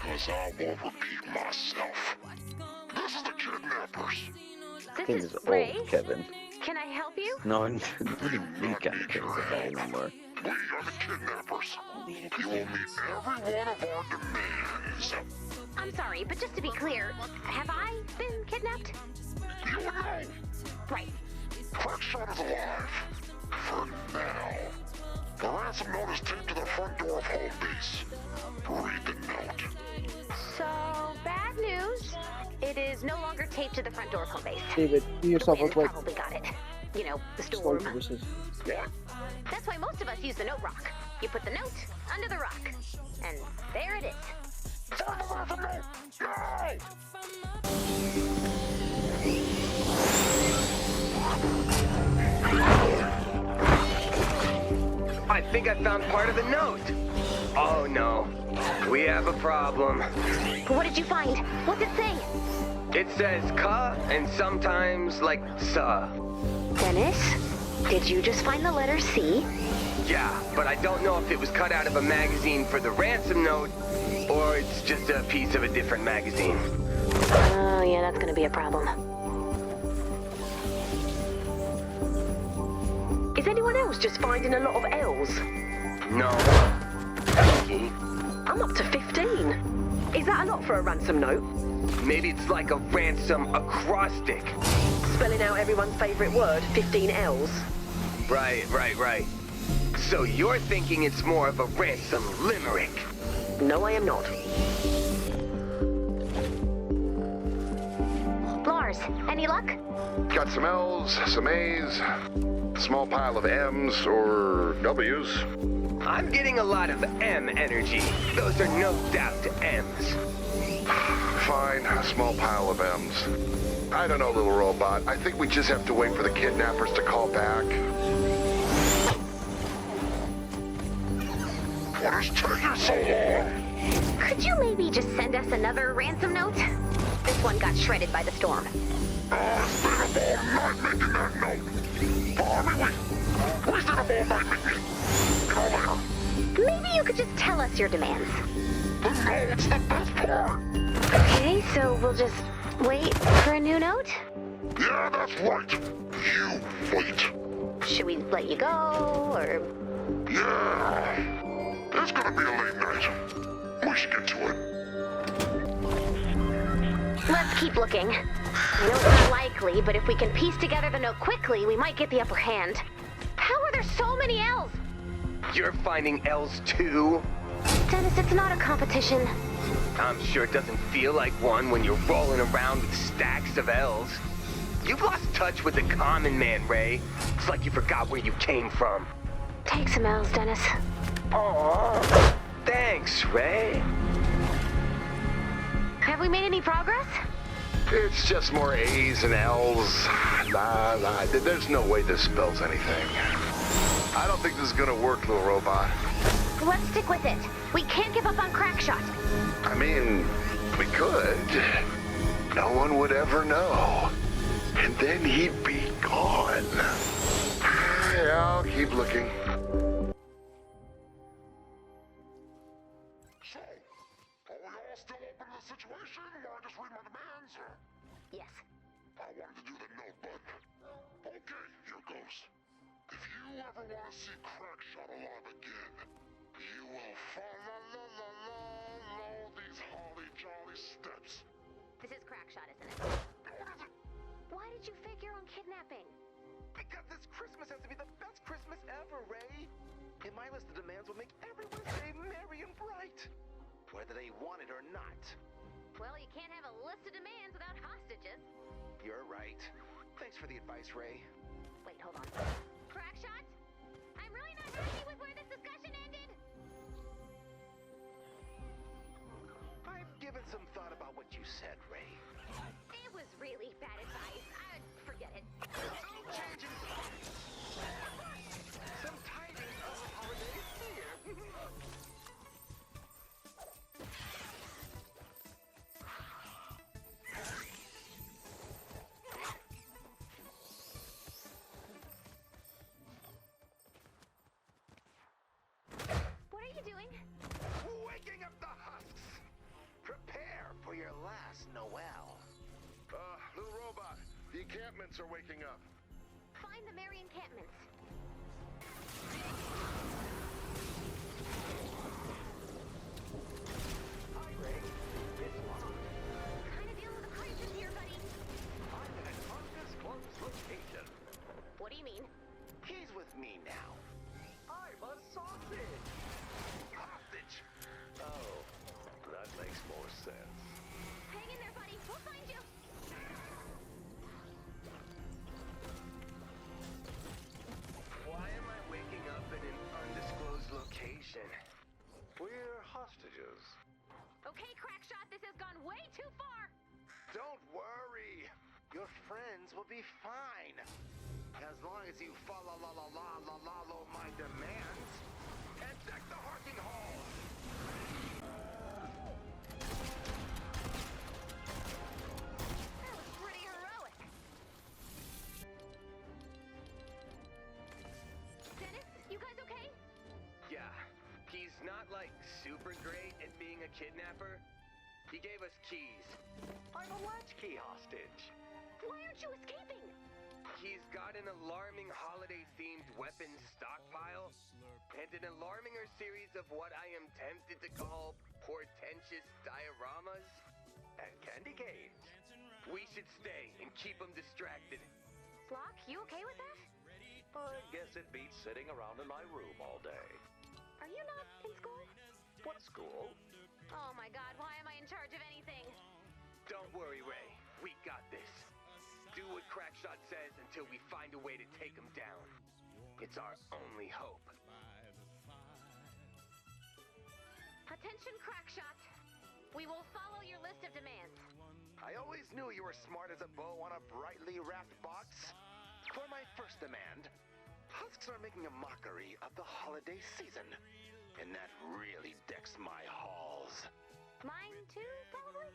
Because I won't repeat myself. This is the kidnappers. This is Ray? old, Kevin. Can I help you? No, nobody kind of cares about it anymore. We are the kidnappers. You will meet every one of our demands. I'm sorry, but just to be clear, have I been kidnapped? You know, Right. Crackshot is alive. For now. The ransom note is taped to the front door of home base. Read the note. So, bad news. It is no longer taped to the front door of home base. David, you The yourself wind look like probably got it. You know, the slow storm. services. What? That's why most of us use the note rock. You put the note under the rock. And there it is. Find the ransom note! Now! I think I found part of the note. Oh no, we have a problem. What did you find? What's it say? It says "ka" and sometimes like "sa." Dennis, did you just find the letter C? Yeah, but I don't know if it was cut out of a magazine for the ransom note, or it's just a piece of a different magazine. Oh, yeah, that's gonna be a problem. Is anyone else just finding a lot of L's? No. Pinky. I'm up to 15. Is that a lot for a ransom note? Maybe it's like a ransom acrostic. Spelling out everyone's favorite word, 15 L's. Right. So you're thinking it's more of a ransom limerick? No, I am not. Lars, any luck? Got some L's, some A's, a small pile of M's or W's. I'm getting a lot of M energy. Those are no doubt M's. Fine, a small pile of M's. I don't know, little robot. I think we just have to wait for the kidnappers to call back. What is taking so long? Could you maybe just send us another ransom note? This one got shredded by the storm. It's been a long night making that note. We spent a whole night making it. Come here. Maybe you could just tell us your demands. The note's the best part. Okay, so we'll just wait for a new note? Yeah, that's right. You wait. Should we let you go, or... Yeah. It's gonna be a late night. We should get to it. Let's keep looking. I know it's not likely, but if we can piece together the note quickly, we might get the upper hand. How are there so many L's? You're finding L's too? Dennis, it's not a competition. I'm sure it doesn't feel like one when you're rolling around with stacks of L's. You've lost touch with the common man, Ray. It's like you forgot where you came from. Take some L's, Dennis. Aww. Thanks, Ray. Have we made any progress? It's just more A's and L's. Nah, there's no way this spells anything. I don't think this is gonna work, little robot. Let's stick with it. We can't give up on Crackshot. I mean, we could. No one would ever know. And then he'd be gone. Yeah, I'll keep looking. So, are we all still open to the situation, or I just read my demands, or? Yes. I wanted to do the note, but... Okay, here goes. If you ever want to see Crackshot alive again, you will follow these holly jolly steps. This is Crackshot, isn't it? What is it? Why did you figure on kidnapping? Because this Christmas has to be the best Christmas ever, Ray. And my list of demands will make everyone stay merry and bright, whether they want it or not. Well, you can't have a list of demands without hostages. You're right. Thanks for the advice, Ray. Wait, hold on. Crackshot? I'm really not happy with where this discussion ended. I've given some thought about what you said, Ray. It was really bad advice. Forget it. No changes. Some tidings of the holidays here. What are you doing? Waking up the husks. Prepare for your last Noel. Little robot, the encampments are waking up. Find the merry encampments. Hi, Ray. It's Locke. Kind of dealing with a crisis here, buddy. I'm in an undisclosed location. What do you mean? He's with me now. I'm a sausage. Hostage. Oh, that makes more sense. Hang in there, buddy. We'll find you. Why am I waking up in an undisclosed location? We're hostages. Okay, Crackshot, this has gone way too far. Don't worry. Your friends will be fine. As long as you follow my demands and deck the harking hall. That was pretty heroic. Dennis, you guys okay? Yeah, he's not like super great at being a kidnapper. He gave us keys. I'm a latchkey hostage. Why aren't you escaping? He's got an alarming holiday-themed weapons stockpile and an alarminger series of what I am tempted to call portentous dioramas. And candy canes. We should stay and keep him distracted. Locke, you okay with that? I guess it beats sitting around in my room all day. Are you not in school? What school? Oh my god, why am I in charge of anything? Don't worry, Ray. We got this. Do what Crackshot says until we find a way to take him down. It's our only hope. Attention, Crackshot. We will follow your list of demands. I always knew you were smart as a bow on a brightly wrapped box. For my first demand, Husks are making a mockery of the holiday season. And that really decks my halls. Mine too, probably?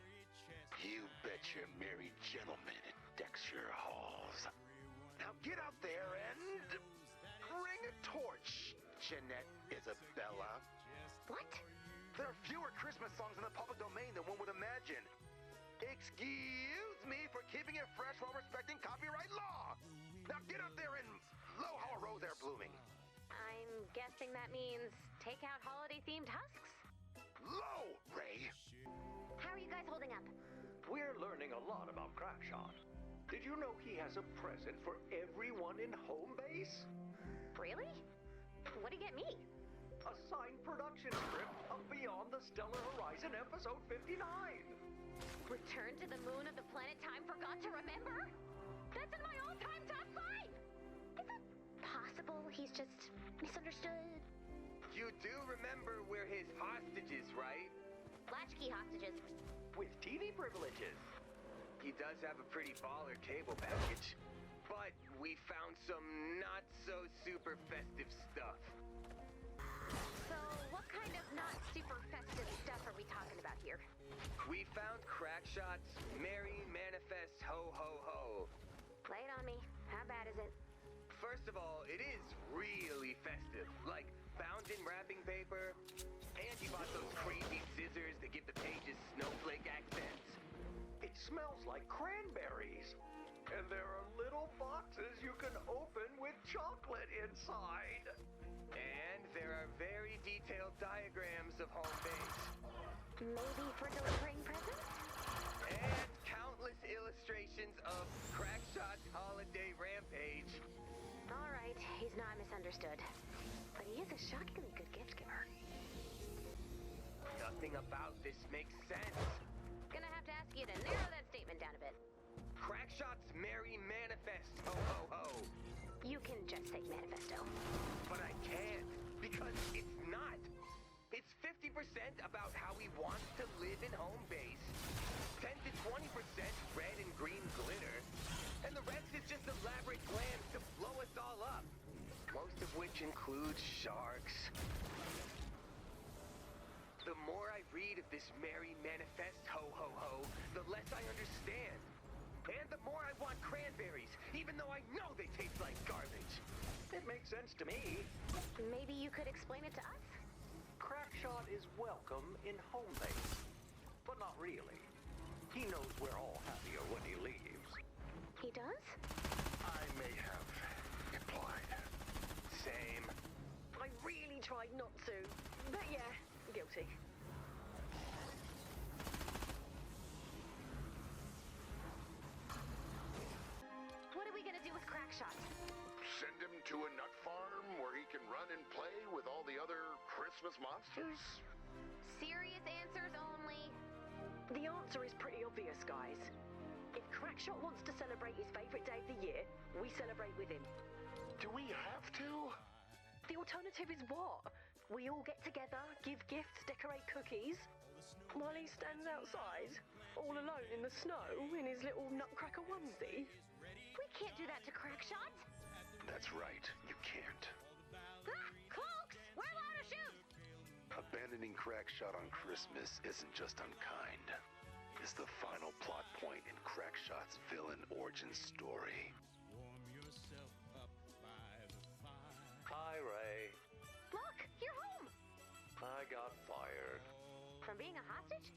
You bet your merry gentleman it decks your halls. Now get out there and bring a torch, Jeanette Isabella. What? There are fewer Christmas songs in the public domain than one would imagine. Excuse me for keeping it fresh while respecting copyright law. Now get out there and blow how a rose they're blooming. I'm guessing that means take out holiday-themed husks? Low, Ray. How are you guys holding up? We're learning a lot about Crackshot. Did you know he has a present for everyone in home base? Really? What'd he get me? A signed production script of Beyond the Stellar Horizon episode 59. Return to the moon of the planet time forgot to remember? That's in my all-time top 5! Is it possible he's just misunderstood? You do remember we're his hostages, right? Latchkey hostages. With TV privileges. He does have a pretty baller cable package. But we found some not so super festive stuff. So, what kind of not super festive stuff are we talking about here? We found Crackshot's Merry Manifest Ho Ho Ho. Lay it on me. How bad is it? First of all, it is really festive. Like, bound in wrapping paper. And he bought those crazy scissors that give the pages snowflake accents. It smells like cranberries. And there are little boxes you can open with chocolate inside. And there are very detailed diagrams of home base. Maybe for delivering presents? And countless illustrations of Crackshot's holiday rampage. Alright, he's not misunderstood. But he is a shockingly good gift giver. Nothing about this makes sense. Gonna have to ask you to narrow that statement down a bit. Crackshot's Merry Manifest Ho Ho Ho. You can just say manifesto. But I can't, because it's not. It's 50% about how he wants to live in home base, 10 to 20% red and green glitter, and the rest is just elaborate plans to blow us all up. Most of which includes sharks. The more I read of this Merry Manifest Ho Ho Ho, the less I understand. And the more I want cranberries, even though I know they taste like garbage. It makes sense to me. Maybe you could explain it to us? Crackshot is welcome in home base. but not really. He knows we're all happier when he leaves. He does? I may have implied. Same. I really tried not to, but yeah, guilty. What are we gonna do with Crackshot? Send him to a nut farm where he can run and play with all the other Christmas monsters? Serious answers only. The answer is pretty obvious, guys. If Crackshot wants to celebrate his favourite day of the year, we celebrate with him. Do we have to? The alternative is what? We all get together, give gifts, decorate cookies, while he stands outside, all alone in the snow, in his little nutcracker onesie? We can't do that to Crackshot. That's right, you can't. Ah, cloaks! We're louder shoes! Abandoning Crackshot on Christmas isn't just unkind. It's the final plot point in Crackshot's villain origin story. Hi, Ray. Look, you're home! I got fired. From being a hostage?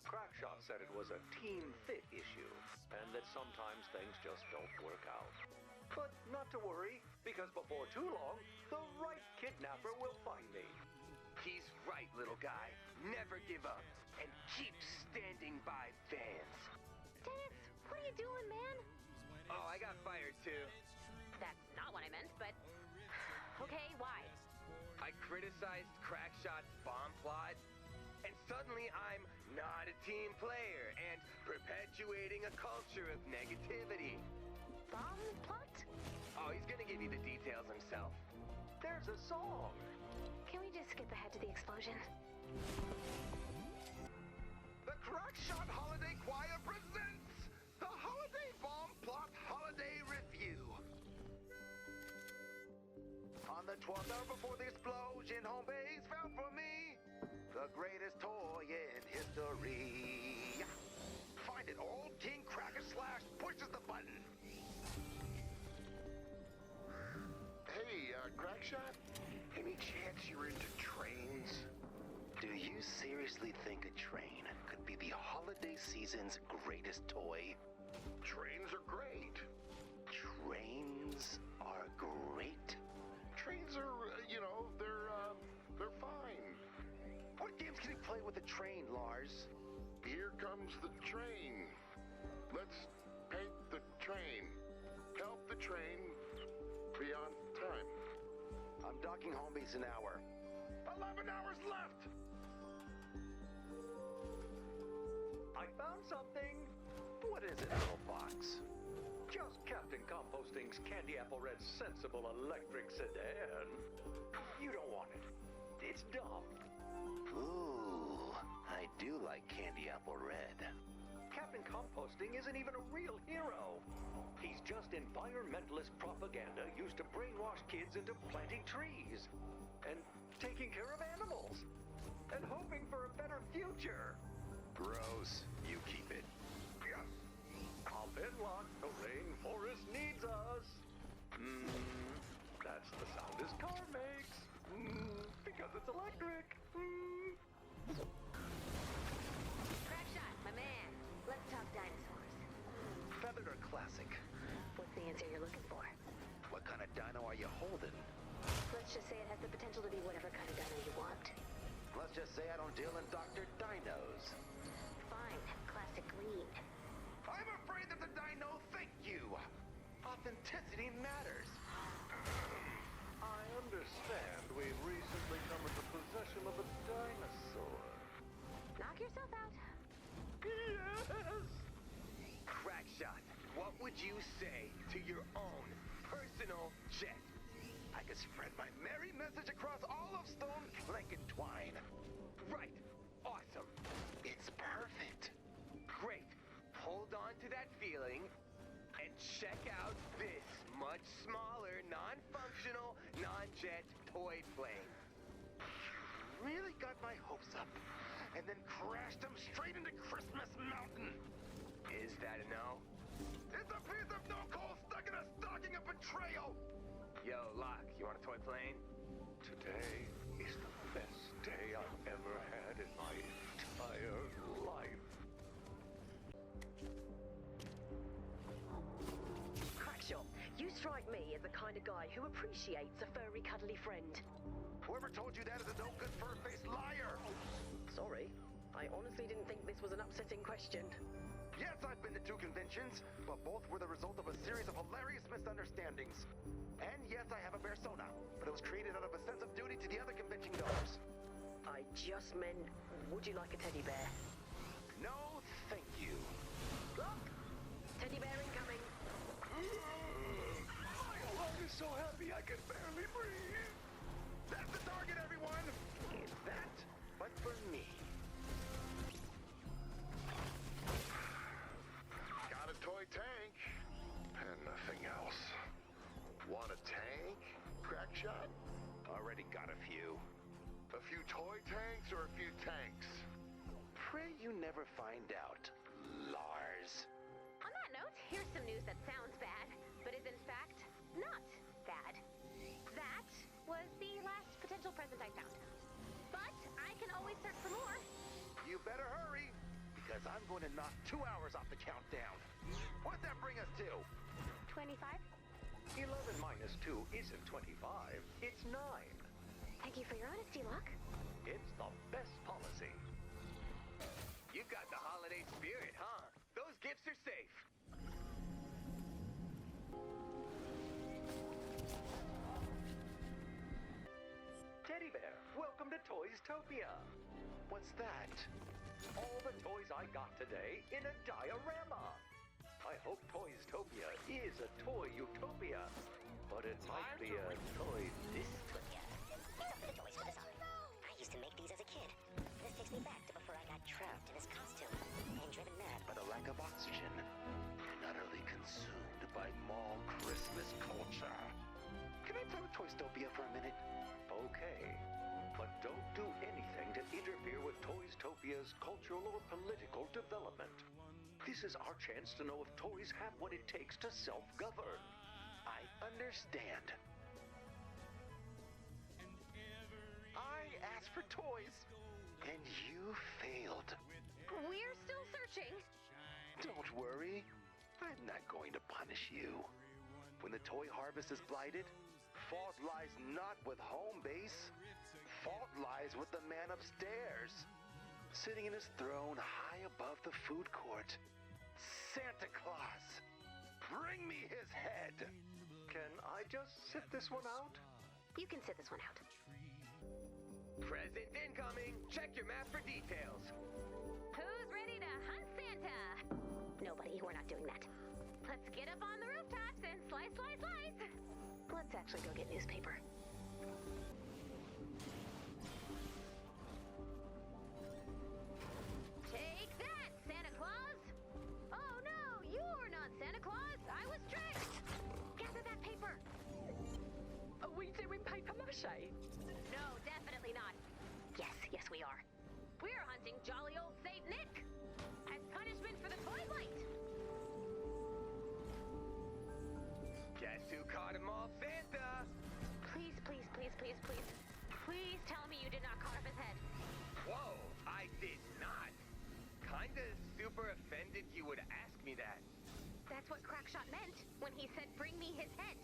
Crackshot said it was a team fit issue, and that sometimes things just don't work out. But not to worry, because before too long, the right kidnapper will find me. He's right, little guy. Never give up. And keep standing by fans. Dennis, what are you doing, man? Oh, I got fired too. That's not what I meant, but... Okay, why? I criticized Crackshot's bomb plot, and suddenly I'm not a team player and perpetuating a culture of negativity. Bomb plot? Oh, he's gonna give you the details himself. There's a song. Can we just skip ahead to the explosion? The Crackshot Holiday Choir presents the Holiday Bomb Plot Holiday Review. On the 12th hour before the explosion, home base fell for me. The greatest toy in history. Find it, old King Cracker Slash pushes the button. Hey, Crackshot? Any chance you're into trains? Do you seriously think a train could be the holiday season's greatest toy? Trains are great. Trains are great? Trains are, they're fine. What games can you play with a train, Lars? Here comes the train. Let's paint the train. Help the train be on time. I'm docking home base an hour. 11 hours left! I found something. What is it, little box? Just Captain Composting's Candy Apple Red Sensible Electric Sedan. You don't want it. It's dumb. Ooh, I do like Candy Apple Red. Captain Composting isn't even a real hero. He's just environmentalist propaganda used to brainwash kids into planting trees and taking care of animals and hoping for a better future. Gross. You keep it. Yes. I'll lock. The rainforest needs us. That's the sound his car makes. Because it's electric. Crackshot, my man. Let's talk dinosaurs. Feathered or classic? What's the answer you're looking for? What kind of dino are you holding? Let's just say it has the potential to be whatever kind of dino you want. Let's just say I don't deal in Dr. Dinos. Fine, classic green. I'm afraid that the dino thank you. Authenticity matters. I understand we've recently come into possession of a dinosaur. Knock yourself out. Yes! Crackshot, what would you say to your own personal jet? I can spread my merry message across all of Stone Clank and Twine. Right. Awesome. It's perfect. Great. Hold on to that feeling and check out this much smaller, non-functional, non-jet toy plane. Really got my hopes up, and then crashed them straight into Christmas Mountain. Is that a no? It's a piece of no coal stuck in a stocking of betrayal. Yo, Locke, you want a toy plane? Today is the best day I've ever had in my entire life. kind of guy who appreciates a furry, cuddly friend. Whoever told you that is a no-good fur-faced liar! Sorry, I honestly didn't think this was an upsetting question. Yes, I've been to 2 conventions, but both were the result of a series of hilarious misunderstandings. And yes, I have a persona, but it was created out of a sense of duty to the other convention goers. I just meant, would you like a teddy bear? No, thank you. Look! Teddy bear incoming. My lung is so happy I can barely breathe. That's the target, everyone! It's that, but for me. Got a toy tank, and nothing else. Want a tank, Crackshot? Already got a few. A few toy tanks or a few tanks? Pray you never find out, Lars. On that note, here's some news that sounds bad, but is in fact not bad. That was the last potential present I found. But I can always search for more. You better hurry, because I'm going to knock 2 hours off the countdown. What'd that bring us to? 25? 11 minus 2 isn't 25, it's 9. Thank you for your honesty, Locke. It's the best policy. You got the holiday spirit, huh? Those gifts are safe. Teddy Bear, welcome to Toystopia. What's that? All the toys I got today in a diorama. I hope Toystopia is a toy utopia, but it might be a toy dystopia. These are for the toys for the summer. I used to make these as a kid. This takes me back to before I got trapped in this costume and driven mad By the lack of oxygen, and utterly consumed by mall Christmas culture. Can I play with Toystopia for a minute? Okay, but don't do anything to interfere with Toystopia's cultural or political development. This is our chance to know if toys have what it takes to self-govern. I understand. I asked for toys, and you failed. We're still searching. Don't worry. I'm not going to punish you. When the toy harvest is blighted, fault lies not with home base. Fault lies with the man upstairs, sitting in his throne high above the food court. Santa Claus, bring me his head. Can I just sit this one out? You can sit this one out. Present incoming. Check your map for details. Who's ready to hunt Santa? Nobody, we're not doing that. Let's get up on the rooftops and slice, slice, slice. Let's actually go get newspaper. Take that, Santa Claus! Oh no, you're not Santa Claus! I was tricked! Gather that paper! Are we doing paper mache? No, definitely not. Yes, we are. We're hunting jolly old Saint Nick as punishment for the toy blight. Guess who caught him off Santa? Please, please, please, please, please. Please tell me you did not cut off his head. Whoa, I did not. Kinda super offended you would ask me that. That's what Crackshot meant when he said bring me his head.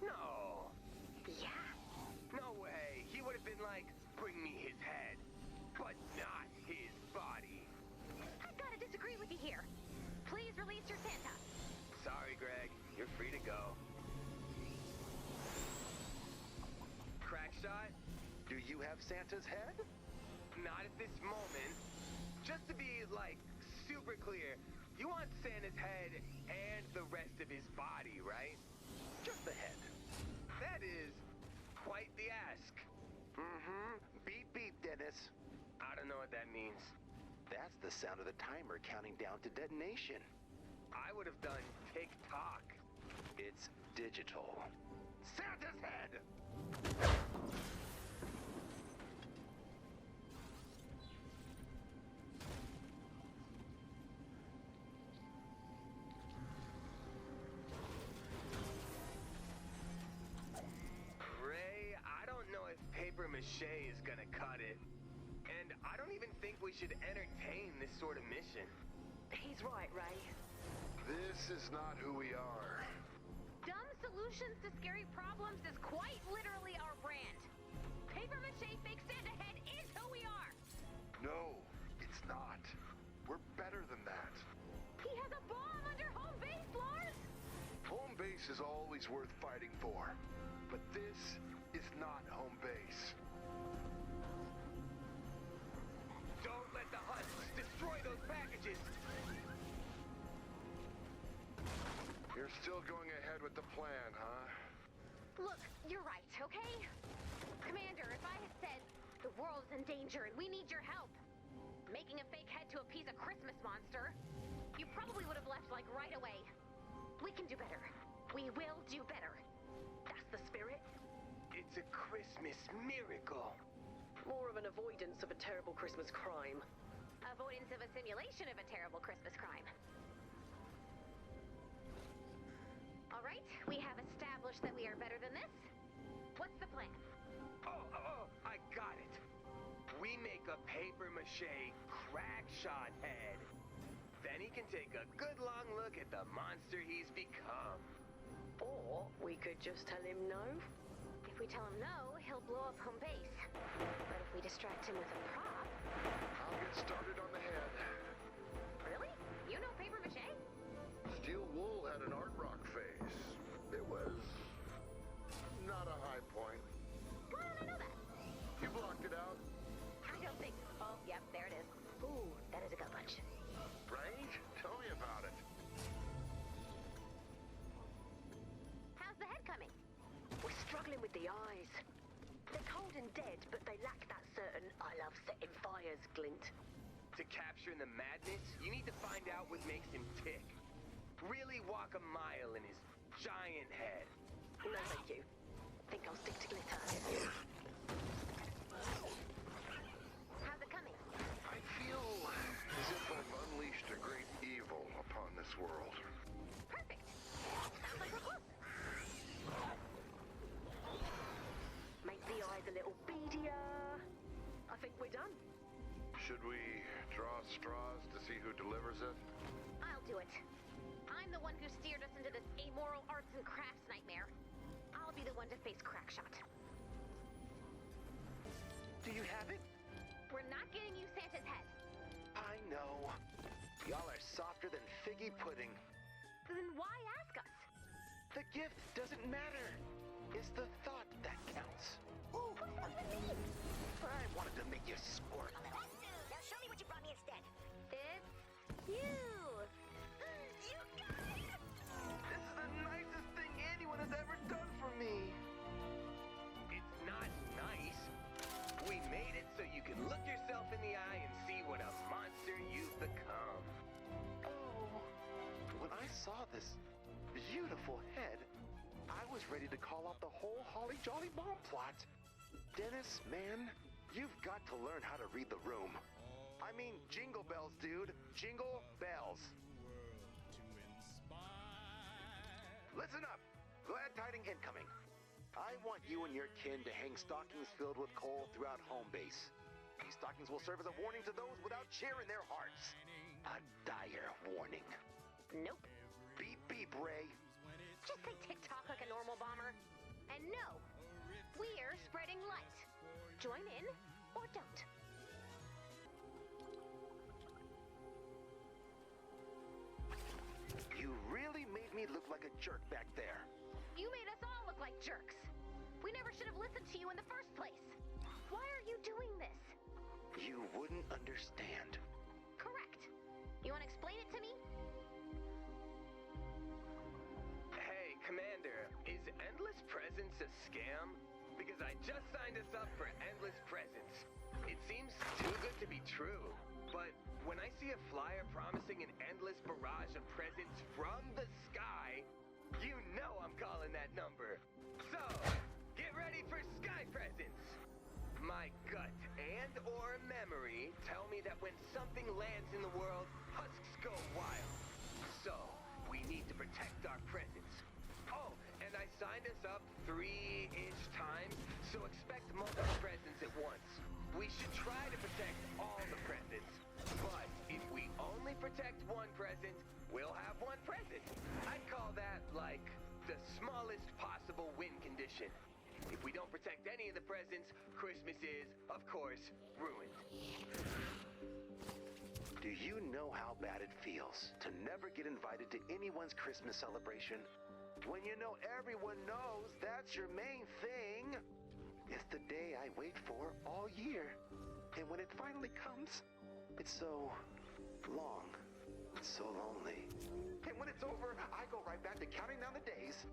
No. Yeah. No way. He would have been like, bring me his head, but not his body. I've got to disagree with you here. Please release your Santa. Sorry, Greg. You're free to go. Crackshot? Do you have Santa's head? Not at this moment. Just to be, like, super clear, you want Santa's head and the rest of his body, right? Just the head. That is quite the ask. Mm-hmm. Beep, beep, Dennis. I don't know what that means. That's the sound of the timer counting down to detonation. I would have done tick-tock. It's digital. Santa's head! Ray, I don't know if paper mache is gonna cut it. And I don't even think we should entertain this sort of mission. He's right, Ray. This is not who we are. Dumb solutions to scary problems is quite literally our brand. Paper mache fake Santa head is who we are. No, it's not. We're better than that. He has a bomb under home base, Lars. Home base is always worth fighting for. But this is not home base. Don't let the husks destroy those packages. You're still going ahead with the plan, huh? Look, you're right, okay? Commander, if I had said the world's in danger and we need your help, making a fake head to appease a Christmas monster, you probably would have left like right away. We can do better. We will do better. That's the spirit. It's a Christmas miracle. More of an avoidance of a terrible Christmas crime. Avoidance of a simulation of a terrible Christmas crime. All right, we have established that we are better than this. What's the plan? Oh, I got it. We make a paper mache crack shot head. Then he can take a good long look at the monster he's become. Or we could just tell him no. If we tell him no, he'll blow up home base. But if we distract him with a prop... I'll get started on the head. Really? You know paper mache? Steel Wool had an art rock phase. It was not a high point. Why don't I know that? You blocked it out, I don't think... Oh, yep, there it is. Ooh, that is a gut punch. right? Tell me about it. How's the head coming? We're struggling with the eyes. They're cold and dead, but they lack that certain I love setting fires glint. To capture the madness, you need to find out what makes him tick. Really walk a mile in his giant head. No, thank you. Think I'll stick to glitter. How's it coming? I feel as if I've unleashed a great evil upon this world. Perfect. Sounds like we're close. Make the eyes a little beadier. I think we're done. Should we draw straws to see who delivers it? I'll do it. I'm the one who steered us into this amoral arts and crafts nightmare. I'll be the one to face Crackshot. Do you have it? We're not getting you Santa's head. I know. Y'all are softer than figgy pudding. Then why ask us? The gift doesn't matter. It's the thought that counts. Ooh, what does that even mean? I wanted to make you squirt. Now show me what you brought me instead. It's you. You got it! This is the nicest thing anyone has ever done for me. It's not nice. We made it so you can look yourself in the eye and see what a monster you've become. Oh, when I saw this beautiful head, I was ready to call out the whole Holly Jolly Bomb plot. Dennis, man, you've got to learn how to read the room. I mean, jingle bells, dude. Jingle bells. Listen up. Glad tiding incoming. I want you and your kin to hang stockings filled with coal throughout home base. These stockings will serve as a warning to those without cheer in their hearts. A dire warning. Nope. Beep, beep, Ray. Just say tick-tock like a normal bomber. And no, we're spreading light. Join in or don't. You really made me look like a jerk back there. You made us all look like jerks. We never should have listened to you in the first place. Why are you doing this? You wouldn't understand. Correct. You want to explain it to me? Hey, Commander, is Endless Presents a scam? Because I just signed us up for Endless Presents. It seems too good to be true. But when I see a flyer promising an endless barrage of presents from the sky, you know I'm calling that number. So, get ready for Sky Presents. My gut and or memory tell me that when something lands in the world, husks go wild. So, we need to protect our presents. Oh, and I signed us up 3-ish times, so expect multiple presents at once. We should try to protect all the presents. But if we only protect one present, we'll have one present. I'd call that, like, the smallest possible win condition. If we don't protect any of the presents, Christmas is, of course, ruined. Do you know how bad it feels to never get invited to anyone's Christmas celebration? When you know everyone knows that's your main thing. It's the day I wait for all year. And when it finally comes, it's so long. It's so lonely. And when it's over, I go right back to counting down the days.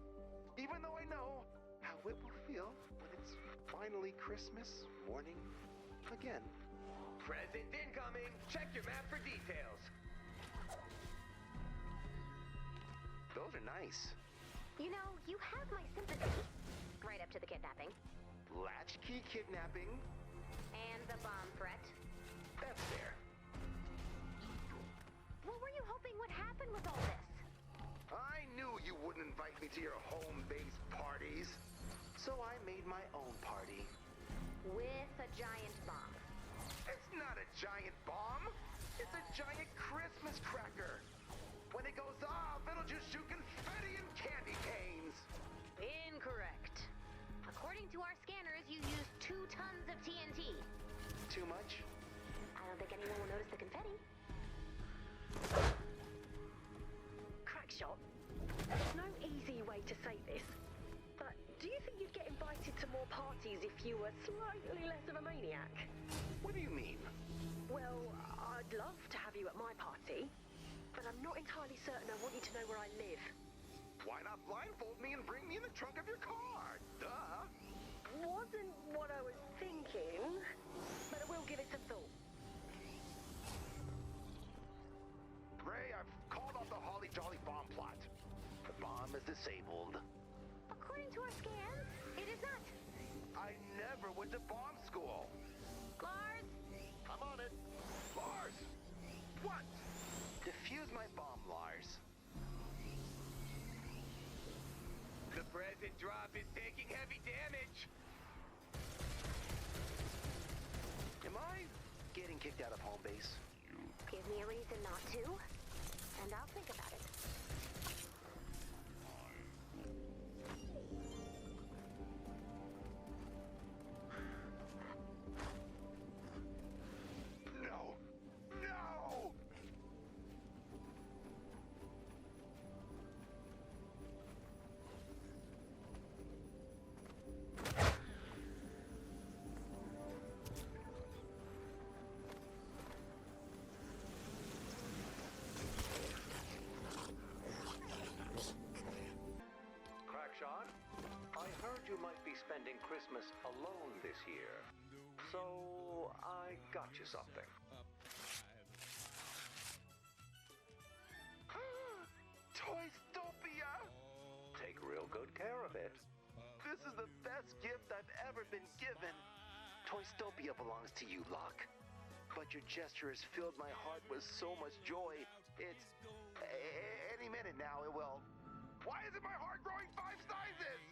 Even though I know how it will feel when it's finally Christmas morning again. Present incoming. Check your map for details. Those are nice. You know, you have my sympathy. Right up to the kidnapping. Latchkey kidnapping. And the bomb threat. That's fair. What were you hoping would happen with all this? I knew you wouldn't invite me to your home-based parties. So I made my own party. With a giant bomb. It's not a giant bomb. It's a giant Christmas cracker. When it goes off, it'll just shoot confetti and candy canes. Incorrect. According to our scanners, you used 2 tons of TNT. Too much? I don't think anyone will notice the confetti. Crackshot, there's no easy way to say this, but do you think you'd get invited to more parties if you were slightly less of a maniac? What do you mean? Well, I'd love to have you at my party, but I'm not entirely certain I want you to know where I live. Why not blindfold me and bring me in the trunk of your car? Duh. Wasn't what I was thinking, but I will give it some thought. Ray, I've called off the Holly Jolly bomb plot. The bomb is disabled. According to our scans, it is not. I never went to bomb school. Lars? I'm on it. Lars! What? Defuse my bomb, Lars. The present drop is taking heavy damage. Am I getting kicked out of home base? Give me a reason not to, and I'll think about it. No! No! Crackshot, I heard you might be spending Christmas alone this year. So, I got you something. Toystopia! Take real good care of it. This is the best gift I've ever been given. Toystopia belongs to you, Locke. But your gesture has filled my heart with so much joy. It's... any minute now, it will... Why isn't my heart growing 5 sizes?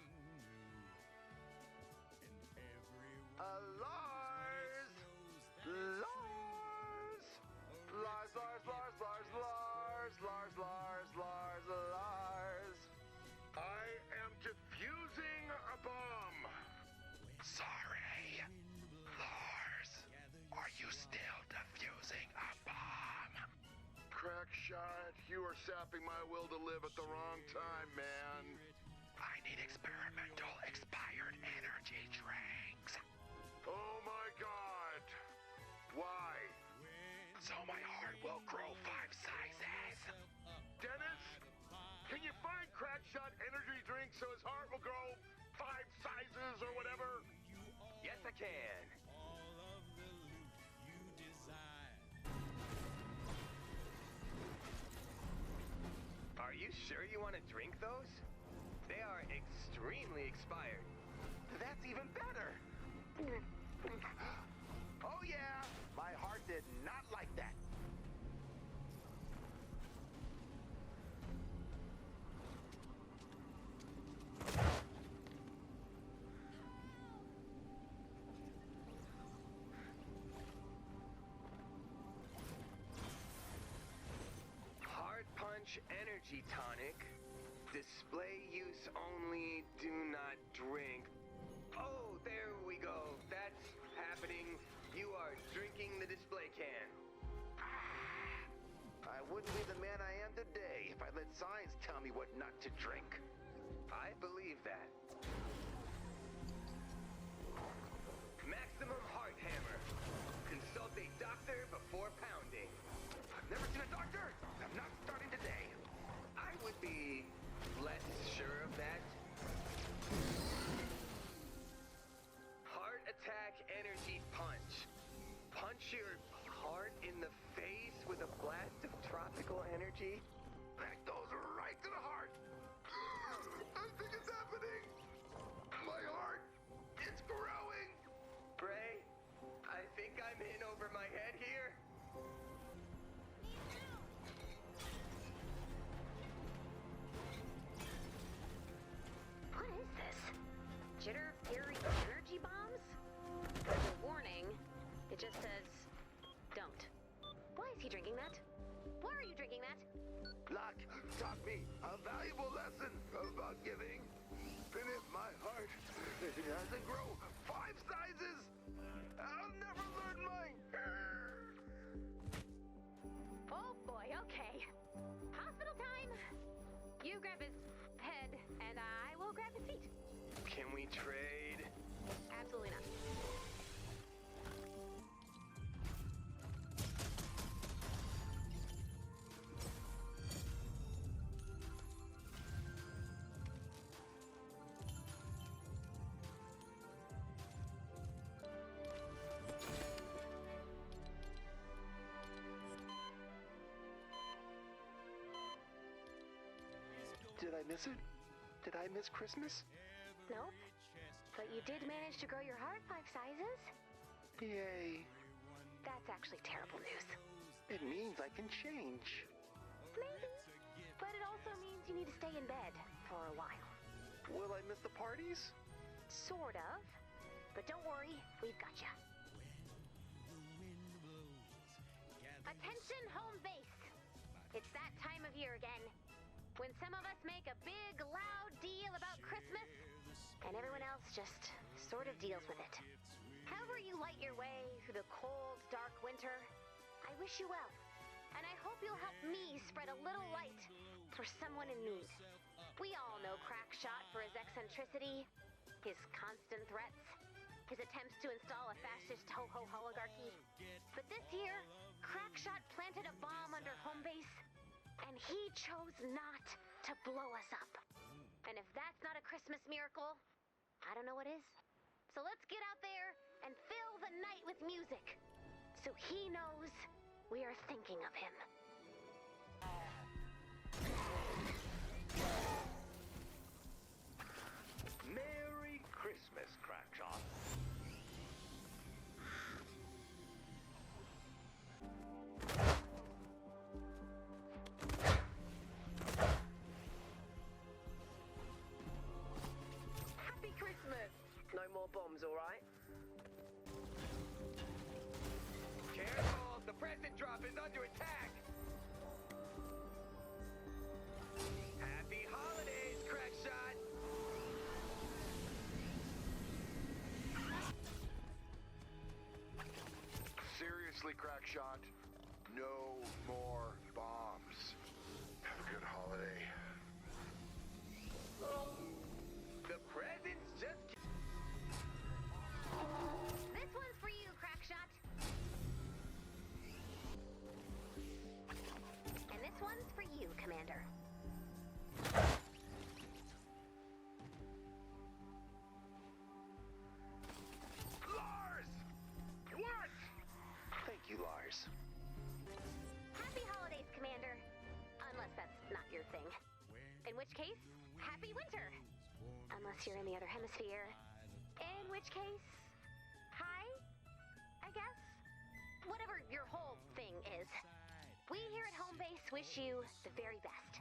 Lars! Lars! Lars, Lars, Lars, Lars, Lars, Lars, Lars, Lars, Lars. I am defusing a bomb. Sorry. Lars, are you still defusing a bomb? Crackshot, you are sapping my will to live at the wrong time, man. I need experimental expired energy drinks. Oh my god. Why? So my heart will grow 5 sizes. Dennis, can you find Crackshot energy drink so his heart will grow 5 sizes or whatever? Yes, I can. Are you sure you want to drink those? They are extremely expired. That's even better. Oh yeah, my heart did not like that. Hard Punch Energy Tonic. Display use only, do not drink. Oh, there we go. That's happening. You are drinking the display can. I wouldn't be the man I am today if I let signs tell me what not to drink. I believe that. Maximum heart hammer. Consult a doctor before pounding. I've never seen a doctor. I'm not starting today. I would be less sure of that. Heart attack energy punch. Punch your heart in the face with a blast of tropical energy. That goes right to the heart. I think it's happening. My heart, it's growing. Bray, I think I'm in over my head here. What is this? Jitter Fury energy bombs? There's a warning. It just says, don't. Why is he drinking that? Why are you drinking that? Locke taught me a valuable lesson about giving. And if my heart doesn't grow 5 sizes, I'll never learn mine. Oh boy, okay. Hospital time! You grab his head, and I will grab his feet. Can we trade? Absolutely not. Did I miss it? Did I miss Christmas? Nope. But you did manage to grow your heart 5 sizes? Yay. That's actually terrible news. It means I can change. Maybe. But it also means you need to stay in bed for a while. Will I miss the parties? Sort of. But don't worry, we've got you. Attention home base! It's that time of year again. When some of us make a big, loud deal about Christmas, and everyone else just sort of deals with it. However you light your way through the cold, dark winter, I wish you well. And I hope you'll help me spread a little light for someone in need. We all know Crackshot for his eccentricity, his constant threats, his attempts to install a fascist ho-ho oligarchy. But this year, Crackshot planted a bomb under home base, and he chose not to blow us up. And if that's not a Christmas miracle, I don't know what is. So let's get out there and fill the night with music, so he knows we are thinking of him. Merry Christmas, Crackshot. Happy Christmas! No more bombs, all right? Careful, the present drop is under attack. Happy holidays, Crackshot. Seriously, Crackshot, no more bombs. Have a good holiday. The presents just... This one's for you, Crackshot. And this one's for you, Commander. Lars! What? Thank you, Lars. Happy holidays, Commander. Unless that's not your thing. In which case, happy winter. Unless you're in the other hemisphere. In which case, hi, I guess. Whatever your whole thing is. We here at Home Base wish you the very best.